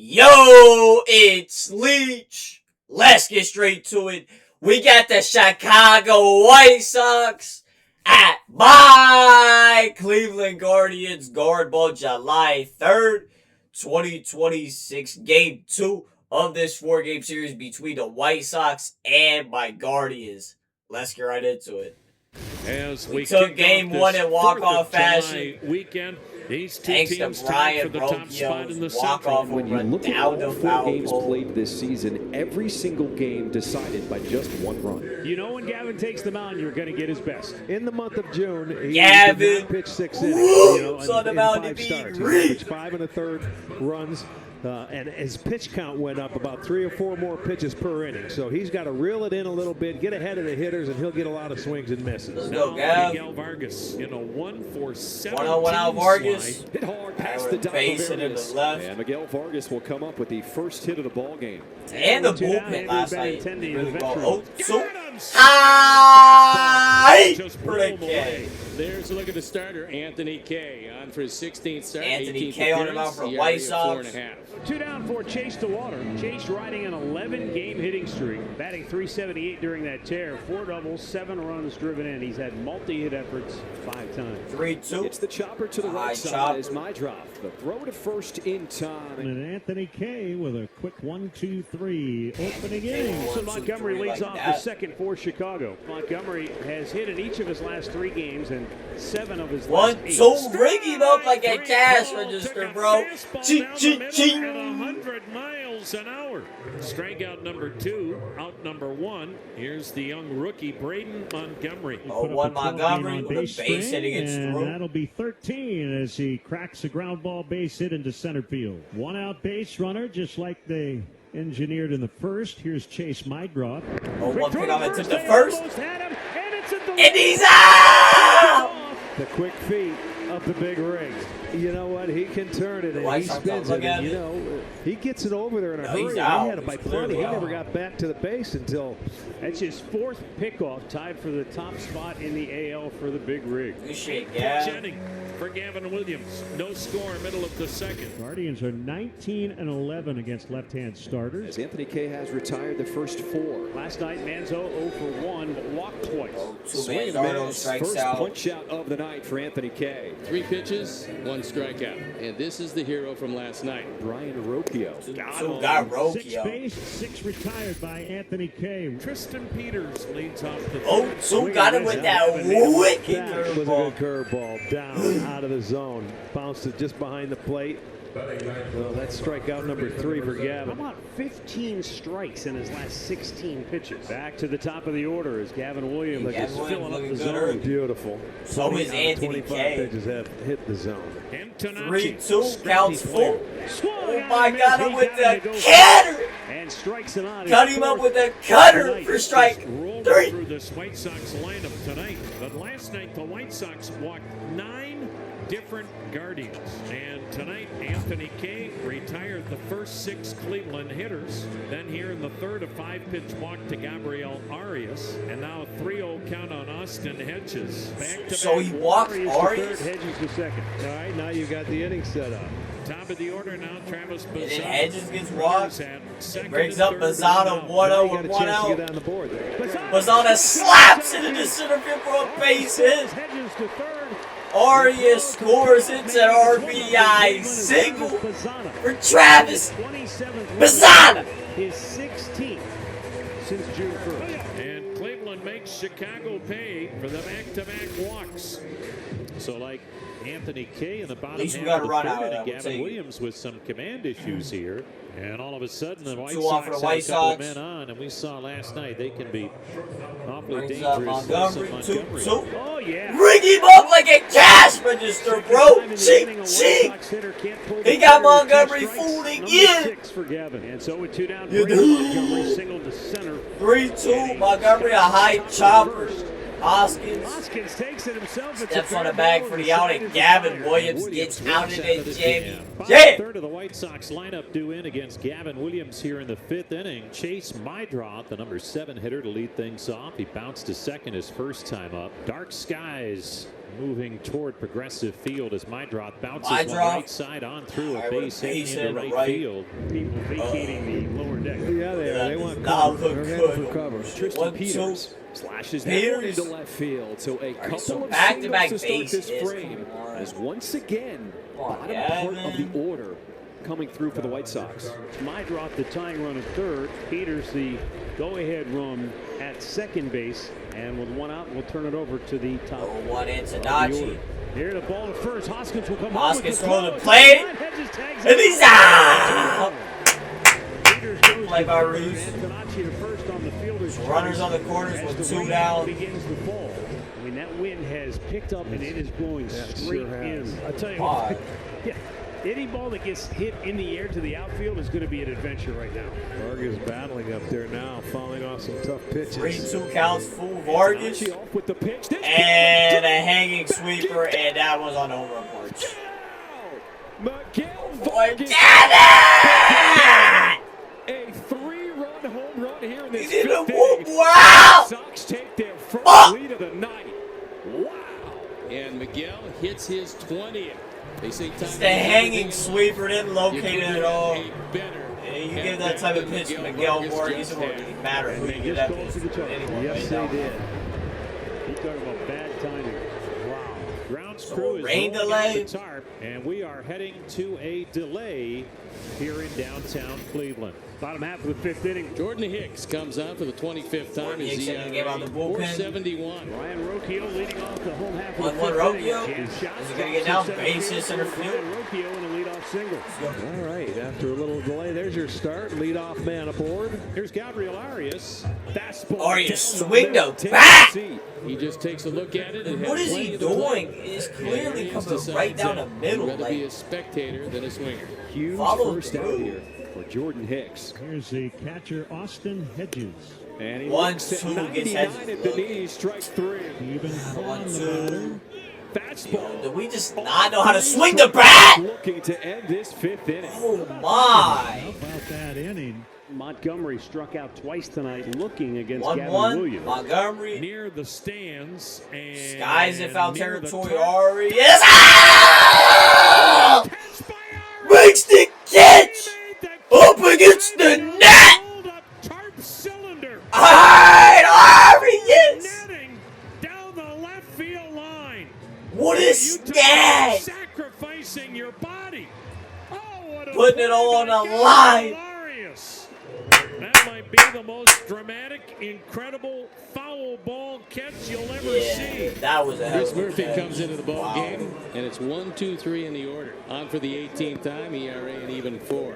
Yo, it's Leach. Let's get straight to it. We got the Chicago White Sox at my Cleveland Guardians guard ball July 3rd, 2026. Game 2 of this 4-game series between the White Sox and my Guardians. Let's get right into it. As we took game 1 in walk-off fashion. Weekend. These two Thanks to teams Brian for the top spot in the walk-off When you look at all 4 games played this season, every single game decided by just 1 run. You know when Gavin takes the mound, you're going to get his best. In the month of June, he Gavin pitched 6 innings. on the mound to 5 starts. be He pitched 5 1/3 runs. And his pitch count went up about 3 or 4 more pitches per inning. So he's got to reel it in a little bit, get ahead of the hitters, and he'll get a lot of swings and misses. Let's go, Gav. Miguel Vargas in a 1-for-17 1-0 out Vargas. Hit hard past the top Base of it in the Vargas. left. And Miguel Vargas will come up with the first hit of the ball game. And the bullpen last night. Really well. Oh, so high for the K. There's a look at the starter, Anthony Kay, on for his 16th start. Anthony Kay on the mound for White Sox. 2 down for Chase DeWater. Chase riding an 11-game hitting streak, batting .378 during that tear. 4 doubles, 7 runs driven in. He's had multi-hit efforts 5 times. 3-2. It's the chopper to the right side as my drop. The throw to first in time. And Anthony Kay with a quick 1-2-3 opening inning. So Montgomery leads off the second for Chicago. Montgomery has hit in each of his last 3 games and 7 of his last 8. 1-2. Ring him up like a cash register, bro. Cheat, cheat, cheat. 100 miles an hour. Strikeout number 2, out number 1. Here's the young rookie, Braden Montgomery. 0-1 Montgomery with a base hit against Drew. That'll be 13 as he cracks a ground ball base hit into center field. 1 out base runner, just like they engineered in the first. Here's Chase Mydroth. 0-1 pick off into the first. And he's out! The quick feet of the big ring. You know what? He can turn it, and White he Sox spins look it. at And, you it. know, he gets it over there in a hurry. he's He out. had it by He's plenty. He clearly never out. got back to the base until that's his 4th pickoff, tied for the top spot in the AL for the big rig. Good shit, Gav. Jennings for Gavin Williams. No score, middle of the second. Guardians are 19-11 against left-hand starters. As Anthony Kay has retired the first 4. Last night, Manzo 0 for 1, but walked twice. 2 Swing base and a auto miss. strikes First out. punch out of the night for Anthony Kay. 3 pitches, 1 strikeout. And this is the hero from last night. Brian Rocchio. 2 got 6 Rocchio. base, 6 retired by Anthony Kay. Tristan Peters leads off the Oh, 2 got him with that wicked that was a curveball. good curveball. Down, out of the zone. Bounced it just behind the plate. Well, that's strikeout number 3 for How Gavin. about 15 strikes in his last 16 pitches? Back to the top of the order as Gavin Williams Gavin is Williams filling up looking the good zone. early. Beautiful. So is 20 out of Anthony 25 Kay. pitches have hit the zone. Antonacci. 3-2 counts full. Swung Oh on my and God, missed. him He with got the him to go cutter. and strikes him out. Cut His him up fourth with the cutter tonight. for strike Rolled 3. through this White Sox lineup tonight. But last night, the White Sox walked 9 different Guardians. And tonight, Anthony Kay retired the first 6 Cleveland hitters. Then here in the third, a 5-pitch walk to Gabriel Arias. And now a 3-0 count on Austin Hedges. Back-to-back So he walked Arias to Arias. third, Hedges to second. All right, now you got the inning set up. Top of the order now, Travis And then Bazzano. Hedges gets walked. Second Brings and up third Bazzano now. 1-0 Now you with got a 1 chance to out. get on the board there. Bazzano slaps it into center field for a base hit. Hedges to third. Arias scores. It's an RBI single for Travis 27th Bazzano. his 16th since June 1st. And Cleveland makes Chicago pay for the back-to-back walks. So like Anthony Kay in the bottom least we half gotta of the run out third of inning, that, we'll Gavin take it. Williams with some command issues here. And all of a sudden the White 2 off Sox for the have White a couple of Sox. men on, and we saw last night they can be awfully Brings up dangerous. Montgomery. Some 2-2. Oh, yeah. Ring him up like a cash register, bro. Cheek, cheek. He got Montgomery fooled again. 6 for Gavin. And so with 2 down, You Brady do. Montgomery singled to center. 3-2. Montgomery, a high chopper. Hoskins Hoskins takes it himself. It's steps a on the fair bag ball, for and the out, side and is Gavin fired. Williams gets outed and jammy. Bottom Yeah. third of the White Sox lineup due in against Gavin Williams here in the 5th inning. Chase Mydroth, the number 7 hitter, to lead things off. He bounced to second his first time up. Dark skies moving toward Progressive Field as Mydroth bounces one Mydroth. right side on through a base hit into right field. People vacating the lower deck. Yeah, they want Now cover. look They're good. heading for cover. Tristan 1, 2. Peters slashes that Peters. one into left field. So a couple so of back-to-back singles to start this bases. frame Come on. as once again Come on, bottom part of Gavin. the order coming through for the White Sox. Mydroth, the tying run at third. Peters, the go-ahead run at second base. And with one out, we'll turn it over to the top. 1 into of the Nachi. order. Here the ball to first. Hoskins will come Hoskins home throwing with the throw. plate. Hedges tags And it. he's out! Peters goes Play to by third, Ruse. and Antonacci to first on the fielder's Runners choice on the corners as with the 2 rain down. begins to fall. I mean, that wind has picked up and it is blowing straight in. I tell you Why? what, yeah, any ball that gets hit in the air to the outfield is going to be an adventure right now. Vargas battling up there now, falling off some tough pitches. 3-2 counts, full Vargas. Antonacci off with the pitch. This And a hanging sweeper, and that was on the home run porch. Miguel Boy, Vargas. get it! A 3-run home run here in He this did a fifth whoop, inning. wow! Sox take their first Oh! lead of the night. Wow. And Miguel hits his 20th. They say time It's the hanging sweeper, didn't locate it at all. A better And you give that type of pitch to Miguel Vargas, it won't really matter who you give that pitch to. Anyone Yes, right they now. did. You talk about bad timing. Wow. Grounds crew is rain rolling delay. out the tarp, and we are heading to a delay here in downtown Cleveland. Bottom half of the fifth inning. Jordan Hicks comes on for the 25th time. Jordan His Hicks in the game on the bullpen. 471. Ryan Rocchio leading off the home half of the 1-1 fifth Rocchio. inning. Is he gonna get down? Base hit center field. Ryan Rocchio in a leadoff single. All right, after a little delay, there's your start. Leadoff man aboard. Here's Gabriel Arias. Fastball. Arias swing the Take bat! a seat. He just takes a look at it. And What has is plenty he of the play. doing? It's And clearly Reeves coming decides right down that the middle. He'd rather be Like, a spectator than a swinger. Huge Follow first out through. here for Jordan Hicks. Here's the catcher, Austin Hedges. And he 1-2 looks at gets 99 Hedges. at the knees, strike 3. Even Vaughn, the 1-2. batter. Fastball. Do we just not know how to swing the bat? Looking to end this fifth inning. Oh How my! about that inning? Montgomery struck out twice tonight looking against Gavin 1-1. Williams. Montgomery. Near the stands and Skies in foul near the territory. tarp. Arias. Ah! Catch by Arias. Makes the catch Made the up against the net. hold up tarp cylinder. Alright, Arias. Netting down the left field line. What a You stat! sacrificing your body. Oh, what a Putting it all on play by the Gabriel line. Arias. That might be the most dramatic, incredible foul ball catch you'll ever Yeah, see. that was a hell Chris of a Murphy catch. comes into the ball Wow. game, and it's 1-2-3 in the order. On for the 18th time, ERA an even 4.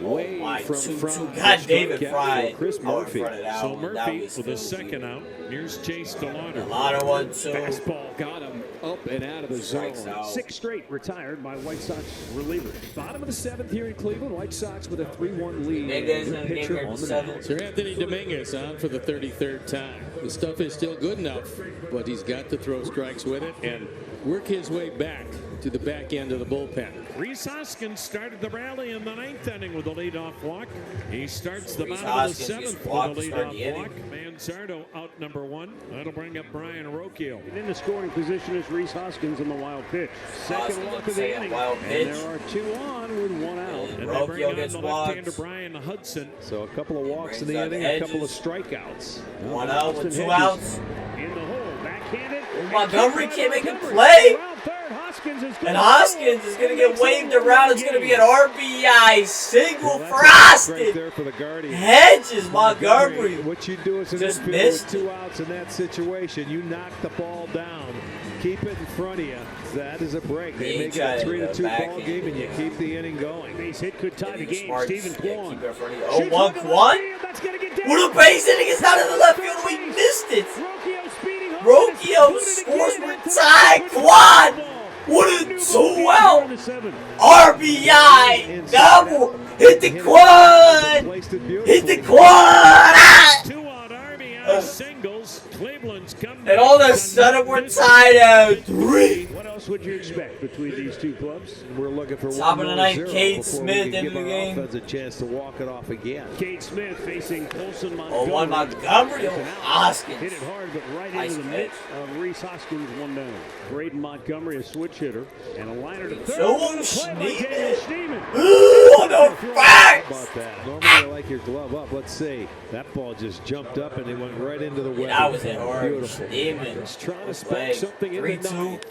Way My from 2-2. front. God, Strikeout David for Fry. Chris Murphy. So Murphy with a second out. Here's Chase DeLauder. A lot of 1-2. Fastball got him up and out of the zone. Strikes out. 6 straight retired by White Sox relievers. Bottom of the 7th here in Cleveland. White Sox with a 3-1 lead. Dominguez in Good the game pitcher here on for the 7. mound. Sir Anthony Dominguez on for the 33rd time. The stuff is still good enough, but he's got to throw strikes with it and work his way back to the back end of the bullpen. Reese Hoskins started the rally in the 9th inning with a leadoff walk. He starts the Reese bottom of the Hoskins gets 7th walked with to a start the leadoff inning. walk. Manzardo out number 1. That'll bring up Brian Rocchio. And in the scoring position is Reese Hoskins on the wild pitch. Second Hoskins walk on of the the second inning. wild And pitch. there are 2 on with 1 out. And And they bring Rocchio on gets the left-hander walked. Brian Hudson. So a couple of walks in brings the up inning, a couple of Hedges. strikeouts. 1 out with Austin 2 Hedges outs. In the hole, backhanded. Montgomery can't make a Montgomery play. around third. Hoskins is And Hoskins is going to get waved around. It's going to be an RBI single for Austin. Right there for the Guardians. Hedges, Montgomery. What you do as an Just infielder missed with 2 outs in that situation, you knock the ball down, keep it in front of you. That is a break. They He make it tried a 3-2 ball backhand, game, and you yeah. keep the inning going. Base hit could tie the He's game. smart. Stephen Yeah, Kwan. keep it in front of you. Shoots Oh, one to 1-1. left field. That's gonna get down. What a base hitting. It's out of the left field. We missed it. Rocchio speeding home. Rocchio It's scores booted for again. tie. Anthony Kwan. Kwan. What a New 2 ball out. game, 7. RBI double. Hit the quad. Placed it Hit the beautifully. quad. Ah! 2-out RBI singles. Cleveland's come And all of a back sudden to we're this tied at 3. What else That's what you expect between these two clubs. We're looking for Top one of the more ninth, zero Cade before Smith we can into give the our game. offense a chance to walk it off again. Cade Smith facing Colson Oh, Montgomery. one Montgomery. Oh, Hoskins. Hit it hard, but right Nice into the pitch. midst of Reese Hoskins, one down. Braden Montgomery, a switch hitter, and a liner to third. Joe Play by Daniel Schneemann. Ooh, the How about facts. that? Normally you like your glove up. Let's see. That ball just jumped up and it went right into the web. That was it hard. Beautiful. Demon. Just trying to Play. spec something in the 3-2. night.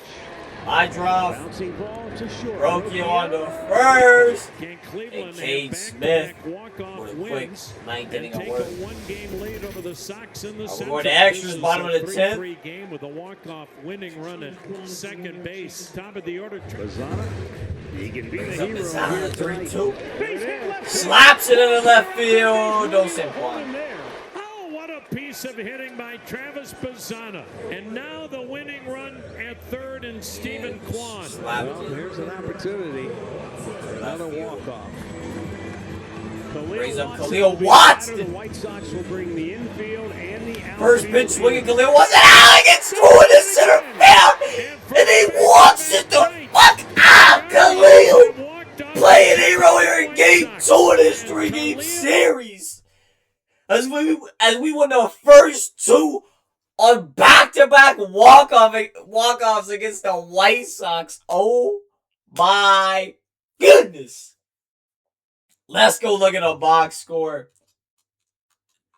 I drop. Bouncing ball to short. Roki on the first. Can Cleveland And Cade have Smith back-to-back walk-off with a quick wins ninth and inning take of work. a one-game lead over the Sox in the We're Central? going to extras, This is bottom a of the 10th. 3-3 game with a walk-off winning run at second base. Top of the order. Bazana, he can be the Brings up hero the sound here of tonight. 3-2. Base hit left field. Slaps it in the left field. Don't say In one. there. Oh, what a piece of hitting by Travis Bazana. And now the winning run at third and Stephen Kwan. Slap Well, it. here's an opportunity. Another walk-off. Brings up Watson Khalil will be Watson. batter. The White Sox will bring the infield and the outfield. First pitch swinging, in. Khalil Watson. Ah, he gets through in the center field. And he walks it the fuck out. Khalil playing hero here in game 2 of this 3-game series. As we won the first 2 on back-to-back walk-offs against the White Sox. Oh my goodness. Let's go look at a box score.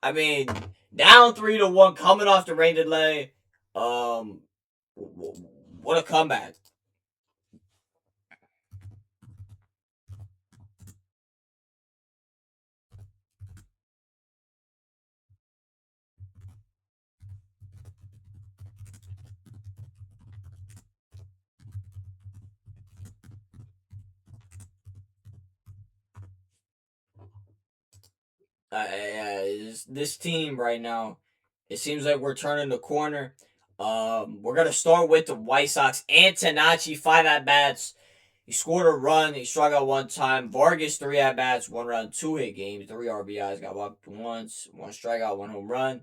I mean, down 3-1 coming off the rain delay. What a comeback. This team right now, it seems like we're turning the corner. We're gonna start with the White Sox. Antonacci, 5 at-bats. He scored a run. He struck out 1 time. Vargas, 3 at-bats, 1 run, 2 hit games, 3 RBIs. Got walked once, 1 strikeout, 1 home run.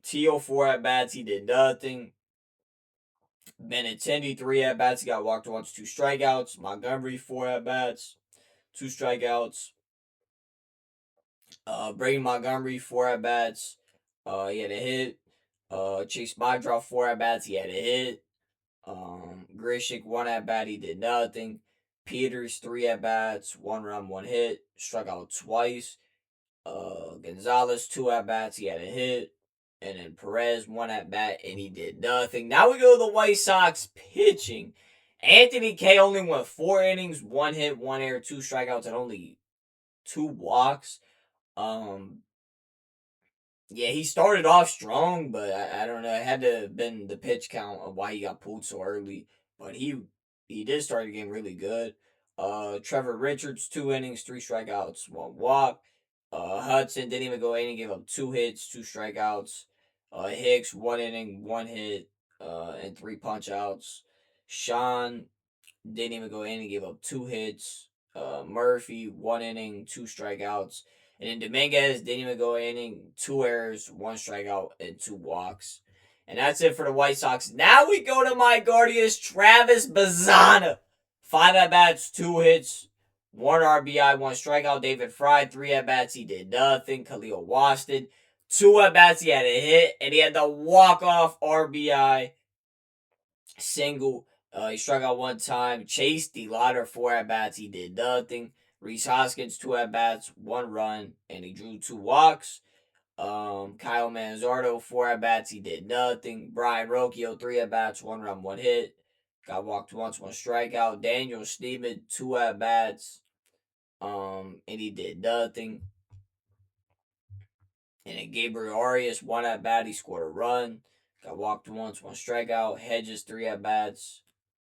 Tio, 4 at-bats. He did nothing. Benintendi, 3 at-bats. He got walked once, 2 strikeouts. Montgomery, 4 at-bats, 2 strikeouts. Brady Montgomery, 4 at-bats. He had a hit. Chase Maidra, 4 at-bats. He had a hit. Grishik, 1 at-bat. He did nothing. Peters, 3 at-bats. 1 run, 1 hit. Struck out twice. Gonzalez, 2 at-bats. He had a hit. And then Perez, 1 at-bat. And he did nothing. Now we go to the White Sox pitching. Anthony K only went 4 innings. 1 hit, 1 error, 2 strikeouts, and only 2 walks. Yeah, he started off strong, but I don't know. It had to have been the pitch count of why he got pulled so early. But he did start the game really good. Trevor Richards, 2 innings, 3 strikeouts, 1 walk. Hudson didn't even go in and gave up 2 hits, 2 strikeouts. Hicks, 1 inning, 1 hit, and 3 punch outs. Sean didn't even go in and gave up 2 hits. Murphy, 1 inning, 2 strikeouts. And then Dominguez didn't even go inning, 2 errors, 1 strikeout, and 2 walks. And that's it for the White Sox. Now we go to my Guardians, Travis Bazana. 5 at-bats, 2 hits, 1 RBI, 1 strikeout. David Fry, 3 at-bats, he did nothing. Khalil Watson, 2 at-bats, he had a hit, and he had the walk-off RBI single. He struck out 1 time. Chase DeLauder, 4 at-bats, he did nothing. Reese Hoskins, 2 at-bats, 1 run, and he drew 2 walks. Kyle Manzardo, 4 at-bats, he did nothing. Brian Rocchio, 3 at-bats, 1 run, 1 hit. Got walked once, 1 strikeout. Daniel Schneemann, 2 at-bats, and he did nothing. And then Gabriel Arias, 1 at-bat, he scored a run. Got walked once, 1 strikeout. Hedges, 3 at-bats.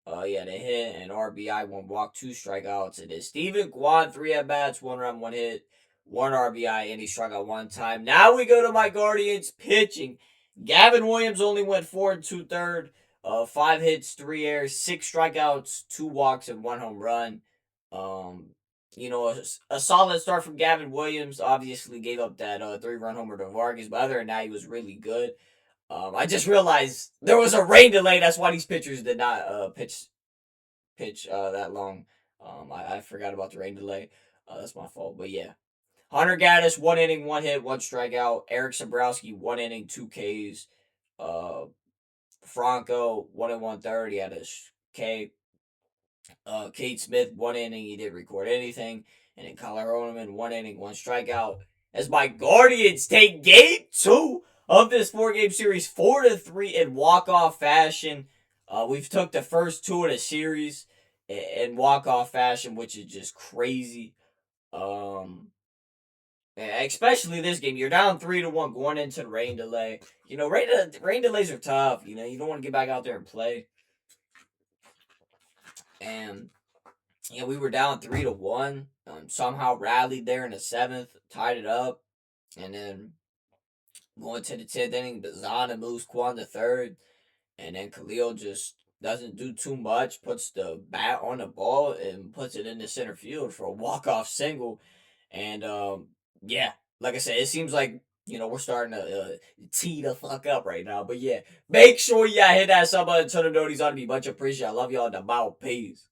He had a hit, and RBI, 1 walk, 2 strikeouts. And then Stephen Kwan, 3 at-bats, 1 run, 1 hit, 1 RBI, and he struck out 1 time. Now we go to my Guardians pitching. Gavin Williams only went 4 2/3. 5 hits, 3 errors, 6 strikeouts, 2 walks, and 1 home run. A solid start from Gavin Williams. Obviously gave up that 3-run homer to Vargas, but other than that, he was really good. I just realized there was a rain delay. That's why these pitchers did not pitch that long. I forgot about the rain delay. That's my fault. But yeah. Hunter Gaddis, 1 inning, 1 hit, 1 strikeout. Eric Sabrowski, 1 inning, 2 Ks. Franco, 1 and 1/3. He had a K. Cade Smith, 1 inning. He didn't record anything. And then Kyler Oneman, 1 inning, 1 strikeout. As my Guardians take game 2 of this 4-game series, 4-3 in walk-off fashion. We've took the first 2 of the series in walk-off fashion, which is just crazy. Especially this game, you're down 3-1 going into the rain delay. You know, rain delays are tough. You know, you don't want to get back out there and play. And yeah, we were down 3-1. Somehow rallied there in the 7th, tied it up, and then going to the 10th inning, Bazana moves Kwan to 3rd, and then Khalil just doesn't do too much, puts the bat on the ball and puts it into center field for a walk-off single. And yeah, like I said, it seems like, you know, we're starting to tee the fuck up right now. But yeah, make sure y'all hit that sub button, turn the notifications on me. Much appreciated. I love y'all. The Peace.